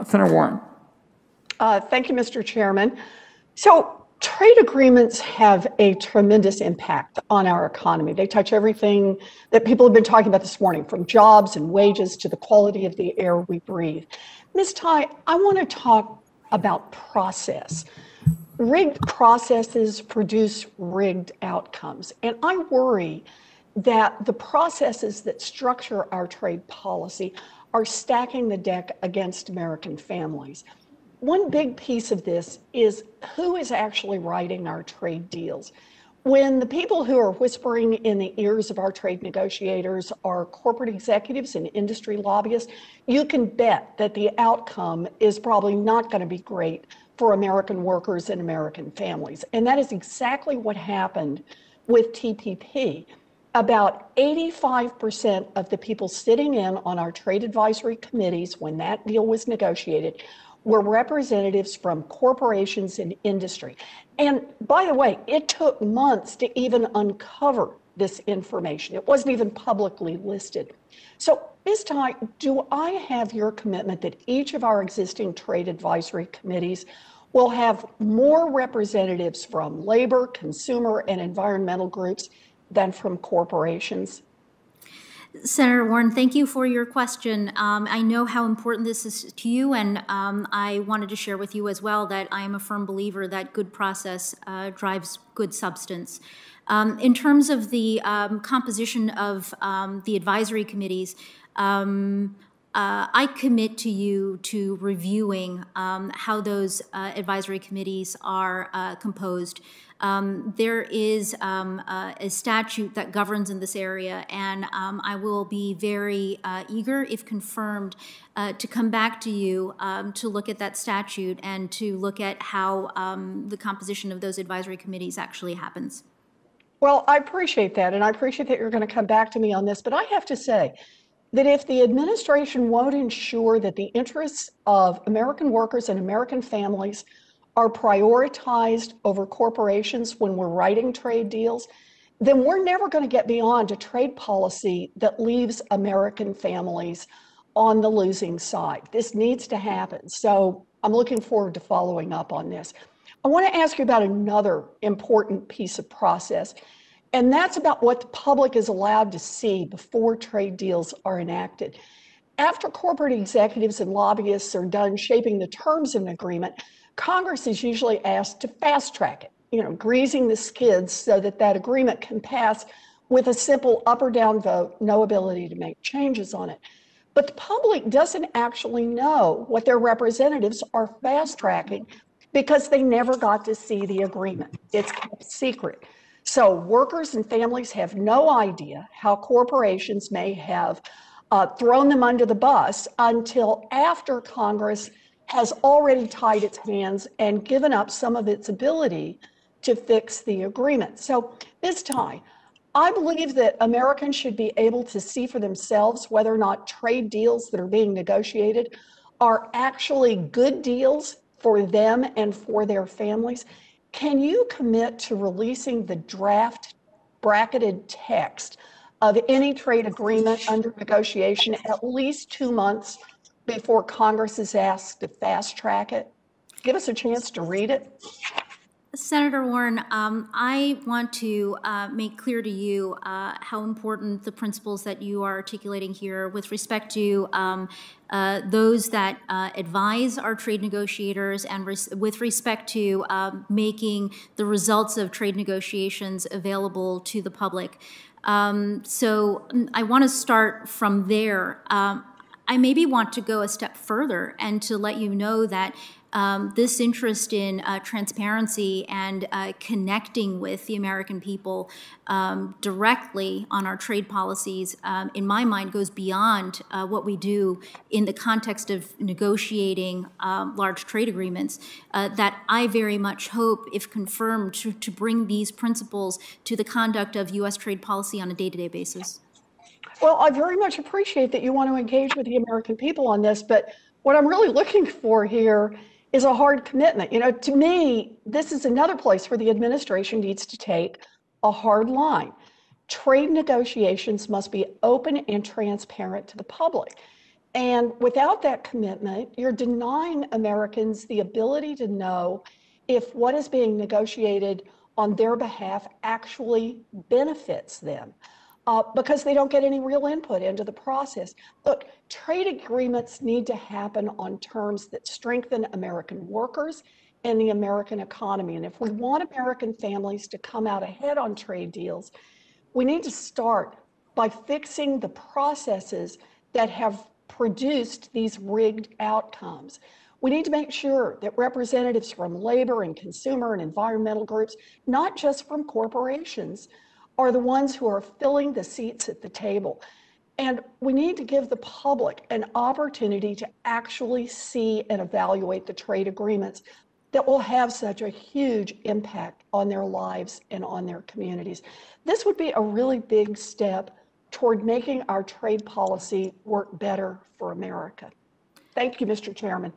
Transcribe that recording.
Senator Warren. Thank you, Mr. Chairman. So trade agreements have a tremendous impact on our economy. They touch everything that people have been talking about this morning, from jobs and wages to the quality of the air we breathe. Ms. Tai, I want to talk about process. Rigged processes produce rigged outcomes. And I worry that the processes that structure our trade policy are stacking the deck against American families. One big piece of this is who is actually writing our trade deals. When the people who are whispering in the ears of our trade negotiators are corporate executives and industry lobbyists, you can bet that the outcome is probably not going to be great for American workers and American families. And that is exactly what happened with TPP. About 85% of the people sitting in on our trade advisory committees when that deal was negotiated were representatives from corporations and industry. And by the way, it took months to even uncover this information. It wasn't even publicly listed. So, Ms. Tai, do I have your commitment that each of our existing trade advisory committees will have more representatives from labor, consumer, and environmental groups than from corporations? Senator Warren, thank you for your question. I know how important this is to you, and I wanted to share with you as well that I am a firm believer that good process drives good substance. In terms of the composition of the advisory committees, I commit to you to reviewing how those advisory committees are composed. There is a statute that governs in this area, and I will be very eager, if confirmed, to come back to you to look at that statute and to look at how the composition of those advisory committees actually happens. Well, I appreciate that, and I appreciate that you're going to come back to me on this, but I have to say that if the administration won't ensure that the interests of American workers and American families are prioritized over corporations when we're writing trade deals, then we're never going to get beyond a trade policy that leaves American families on the losing side. This needs to happen. So I'm looking forward to following up on this. I want to ask you about another important piece of process, and that's about what the public is allowed to see before trade deals are enacted. After corporate executives and lobbyists are done shaping the terms of an agreement, Congress is usually asked to fast track it, greasing the skids so that that agreement can pass with a simple up or down vote, no ability to make changes on it. But the public doesn't actually know what their representatives are fast tracking because they never got to see the agreement. It's kept secret. So workers and families have no idea how corporations may have thrown them under the bus until after Congress has already tied its hands and given up some of its ability to fix the agreement. So, Ms. Tai, I believe that Americans should be able to see for themselves whether or not trade deals that are being negotiated are actually good deals for them and for their families. Can you commit to releasing the draft bracketed text of any trade agreement under negotiation at least 2 months before Congress is asked to fast track it? Give us a chance to read it. Senator Warren, I want to make clear to you how important the principles that you are articulating here with respect to those that advise our trade negotiators and with respect to making the results of trade negotiations available to the public. So I want to start from there. I maybe want to go a step further and to let you know that this interest in transparency and connecting with the American people directly on our trade policies, in my mind, goes beyond what we do in the context of negotiating large trade agreements, that I very much hope, if confirmed, to bring these principles to the conduct of U.S. trade policy on a day-to-day basis. Well, I very much appreciate that you want to engage with the American people on this, but what I'm really looking for here is a hard commitment. To me, this is another place where the administration needs to take a hard line. Trade negotiations must be open and transparent to the public. And without that commitment, you're denying Americans the ability to know if what is being negotiated on their behalf actually benefits them, because they don't get any real input into the process. Look, trade agreements need to happen on terms that strengthen American workers and the American economy. And if we want American families to come out ahead on trade deals, we need to start by fixing the processes that have produced these rigged outcomes. We need to make sure that representatives from labor and consumer and environmental groups, not just from corporations, are the ones who are filling the seats at the table. And we need to give the public an opportunity to actually see and evaluate the trade agreements that will have such a huge impact on their lives and on their communities. This would be a really big step toward making our trade policy work better for America. Thank you, Mr. Chairman.